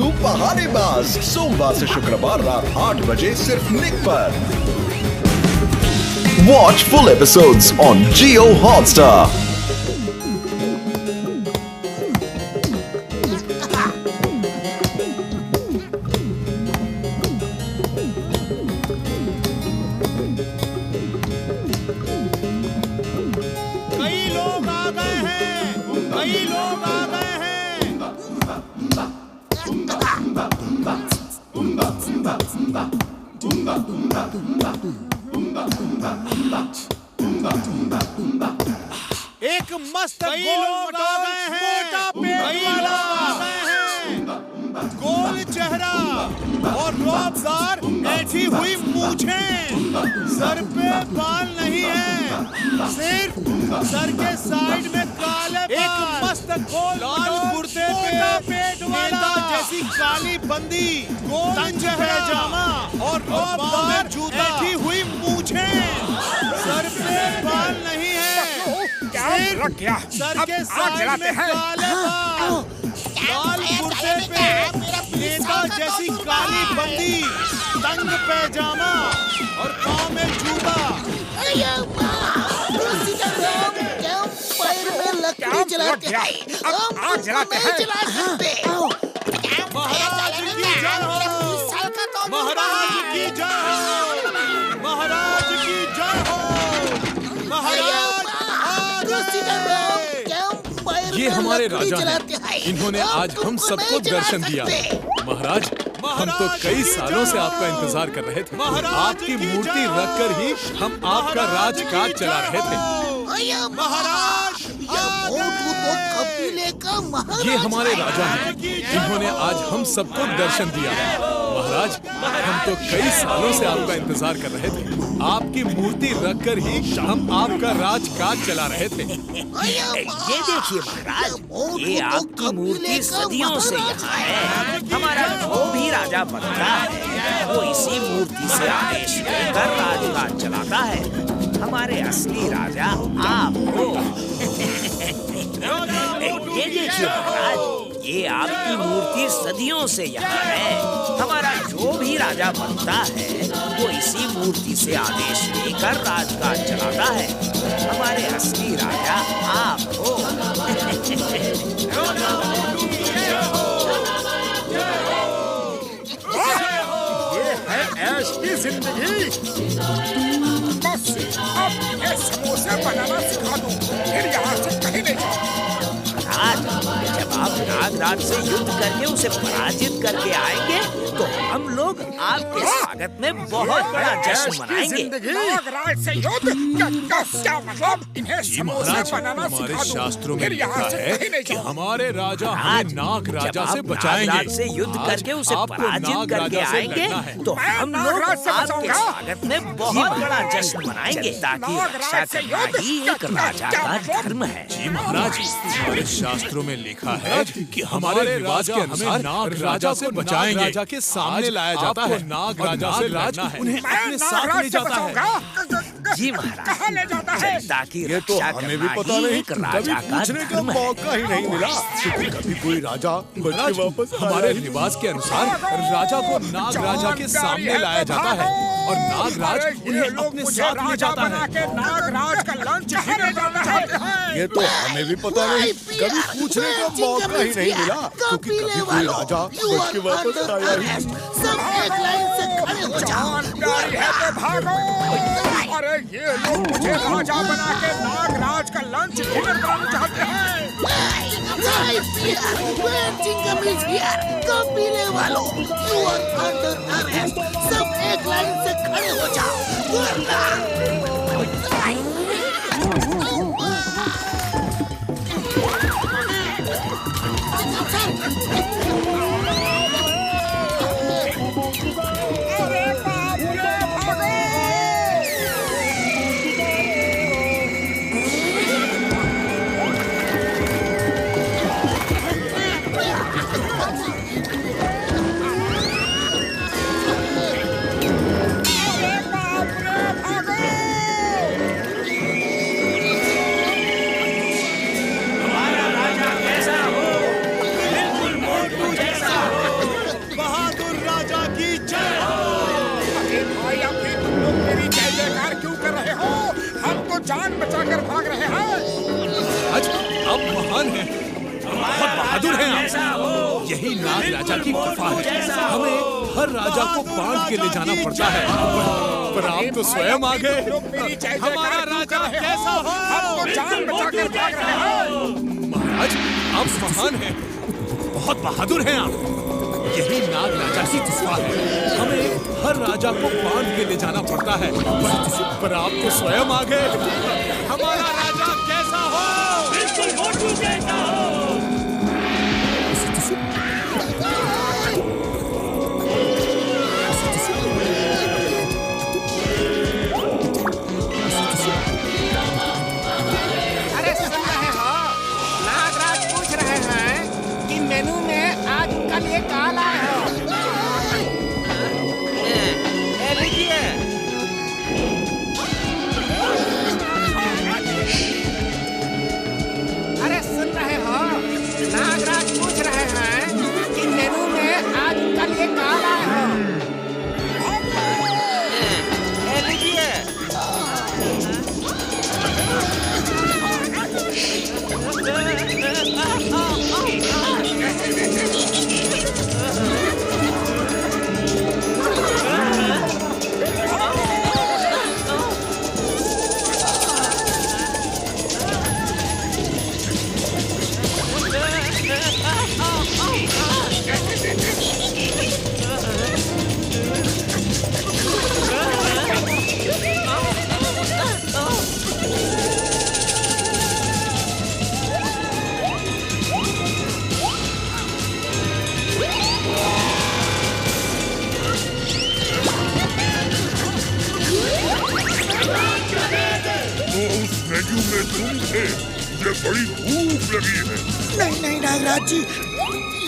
हूँ पहाड़ीबाज, सोमवार से शुक्रवार रात 8 बजे सिर्फ निक पर। Watch full episodes on Jio Hotstar. एक मस्त मोटा पेट गोल चेहरा और रौबदार ऐठी हुई मूछें, सर पे बाल नहीं है, सिर्फ सर के साइड में काले बाल। एक मस्त गोल लाल कुर्ते पे पेट वाला जैसी काली बंदी, गोल चेहरा और रौबदार ऐठी हुई मूछें, सर पे बाल नहीं है, सिर्फ सर के साइड में काले बाल। लाल कुर्ते पे नेता जैसी काली बंदी, तंग पैजामा और पाँव में जूता। पैर में लकड़ी जलाते हैं, आग जलाते हैं। महाराज की जय हो, महाराज की जय हो, महाराज की जय हो, महाराज। ये हमारे राजा हैं। इन्होंने आज हम सबको दर्शन दिया। महाराज, हम तो कई सालों से आपका इंतजार कर रहे थे। आपकी मूर्ति रखकर ही हम आपका राजकाज चला रहे थे। महाराज, ये हमारे राजा हैं। इन्होंने आज हम सबको दर्शन दिया। महाराज, हम तो कई सालों से आपका इंतजार कर रहे थे। आपकी मूर्ति रखकर ही हम आपका राजकाज चला रहे थे। ये देखिए महाराज, ये आपकी मूर्ति सदियों से यहाँ है। हमारा जो भी राजा बनता है वो इसी मूर्ति से आदेश लेकर राजकाज चलाता है। हमारे असली राजा आप हो। ये देखिए महाराज, ये आपकी मूर्ति सदियों से यहाँ है। हमारा जो भी राजा बनता है वो इसी मूर्ति से आदेश लेकर राजकाज चलाता है। हमारे असली राजा आप हो। ये है ऐश की जिंदगी। बस अब ये समोसे बनाना सिखा दूं, फिर यहाँ से कहीं नहीं जाऊँ। जब आप नागराज से युद्ध करके उसे पराजित करके आएंगे तो हम लोग आपके स्वागत में बहुत बड़ा जश्न मनाएंगे। नागराज से युद्ध? क्या मतलब? इन्हें समोसे बनाना हमारे सिखा दूं, शास्त्रों में फिर लिखा यहाँ से है कहीं नहीं कि जाऊँ। हमारे राजा हमें नाग राजा से बचाएंगे। नागराज से युद्ध करके उसे पराजित करके आएंगे तो हम लोग आपके स्वागत में बहुत बड़ा जश्न मनाएंगे, ताकि रक्षा करना ही एक राजा का धर्म है। जी महाराज, हमारे शास्त्रों में लिखा है कि हमारे रिवाज के अनुसार नाग राजा से बचाएंगे। राजा के सामने लाया जाता है। नाग राजा से लड़ना है, उन्हें अपने साथ ले जाता है। जी महाराज, कहाँ ले जाता है? ताकि ये तो हमें भी पता नहीं, कभी पूछने का मौका ही नहीं मिला। कभी कोई राजा बच के वापस हमारे रिवाज के अनुसार राजा को नाग राजा के सामने लाया जाता है और नागराज उन्हें अपने साथ ले जाता है। नागराज का लंच गिने जाता है। ये तो हमें भी पता नहीं, कभी पूछने का मौका ही नहीं मिला, क्योंकि कभी कोई राजा बच के वापस आया ही नहीं। सब एक लाइन से खड़े हो जाओ। प्यारी है तो भागो। अरे ये लोग मुझे राजा बना के नागराज का लंच डिनर बनाना चाहते हैं। कबीले वालों, you are under arrest। सब एक लाइन से खड़े हो जाओ। जान बचाकर भाग रहे हैं। आज आप महान हैं, बहुत बहादुर हैं आप। यही नाग राजा की गुफा है। हमें हर राजा को बांध के ले जाना पड़ता है, पर आप तो स्वयं आ गए। हमारा राजा कैसा हो? हम तो जान बचाकर भाग रहे हैं। महाराज आप महान हैं, बहुत बहादुर हैं आप। यही नाग राजा की गुफा है। हमें हर राजा को बांध के ले जाना पड़ता है, पर आप तो स्वयं आ गए। हमारा राजा कैसा हो? बिल्कुल मोटू जैसा हो। अरे सुन रहे हो? नागराज पूछ रहे हैं कि मेनू में आज कल ये क्या लाए हो? लीजिए। अरे सुन रहे हो? नागराज पूछ रहे हैं कि मेनू में आज कल ये क्या लाए हो? लीजिए। मेन्यू में तुम थे, मुझे बड़ी भूख लगी है। नहीं नहीं नागराज जी,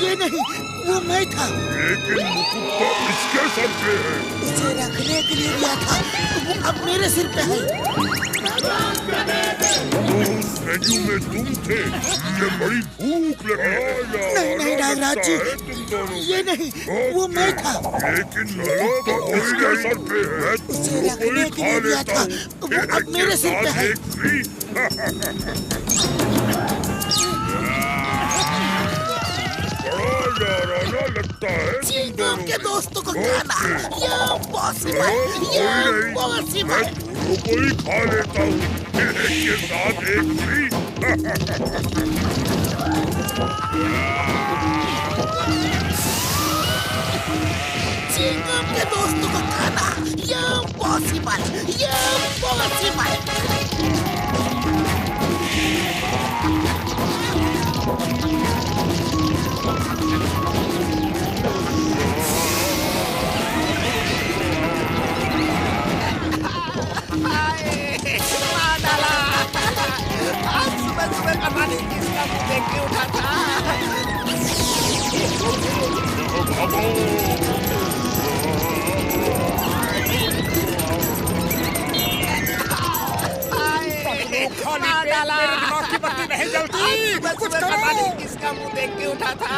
ये नहीं, वो मैं था। लेकिन मुकुट तो इसके सर पे है। इसे रखने के लिए दिया था, वो अब मेरे सिर पे है। उस मेन्यू में तुम थे, मुझे बड़ी भूख लगी है। नहीं नहीं नागराज जी, ये नहीं, वो मैं था। लेकिन तो इसके सर पे है। इसे रखने के लिए दिया था, वो अब मेरे सिर पे है। बड़ा डरावना लगता है। चिंगम के दोस्तों को खाना, ये पॉसिबल, ये पॉसिबल। कोई खा लेता हूँ के साथ एक फ्री। चिंगम के दोस्तों को खाना, ये पॉसिबल, ये पॉसिबल। सुबह पता नहीं किसका मुंह देख के उठा था। दिमाग की बत्ती नहीं जलती। कुछ करो। पता नहीं किसका मुंह देख के उठा था।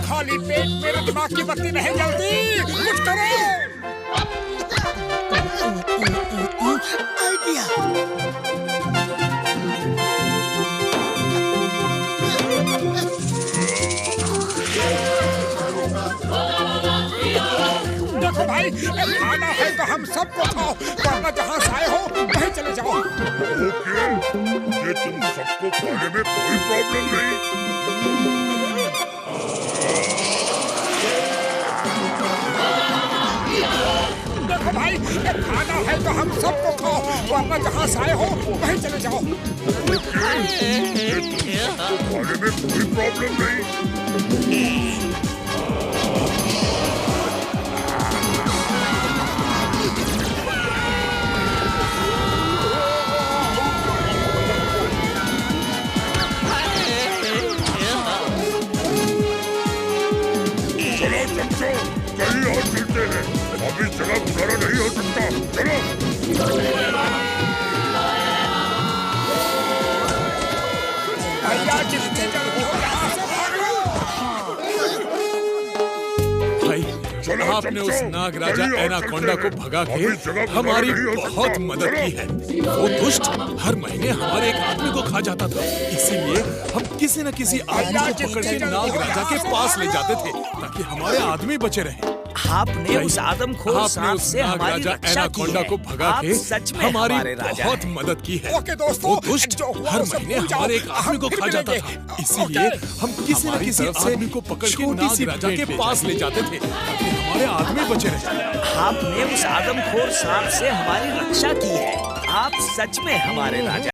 खाली पेट मेरे दिमाग की बत्ती नहीं जलती। कुछ करो। आइडिया। देखो भाई, खाना है तो हम सबको खाओ, वरना जहाँ से आए हो वहीं चले जाओ। ओके, ये तुम सबको खाने में कोई प्रॉब्लम नहीं। देखो भाई, खाना है तो हम सबको खाओ, वरना जहाँ से आए हो वहीं चले जाओ। ओके, ये तुम सबको खाने में कोई प्रॉब्लम नहीं। कहीं और मिलते हैं। अभी जगह गुजारा नहीं हो सकता। चलो। भैया जितनी जल्दी हो यहाँ भाई, आपने उस नाग राजा एनाकोंडा को भगा के हमारी बहुत मदद की है। वो दुष्ट हर महीने हमारे एक आदमी को खा जाता था, इसीलिए हम किसी न किसी आदमी को पकड़ के नाग राजा के पास ले जाते थे ताकि हमारे आदमी बचे रहे। आपने उस आदमखोर सांप से हमारी रक्षा की है। को भगा के सच में हमारी बहुत मदद की है। ओके दोस्तों, वो दुष्ट हर महीने हमारे एक आदमी को खा जाता था, इसीलिए हम किसी न किसी आदमी को पकड़ के नाग राजा के पास ले जाते थे ताकि हमारे आदमी बचे रहे। आपने उस आदमखोर सांप से हमारी रक्षा की है। आप सच में हमारे राजा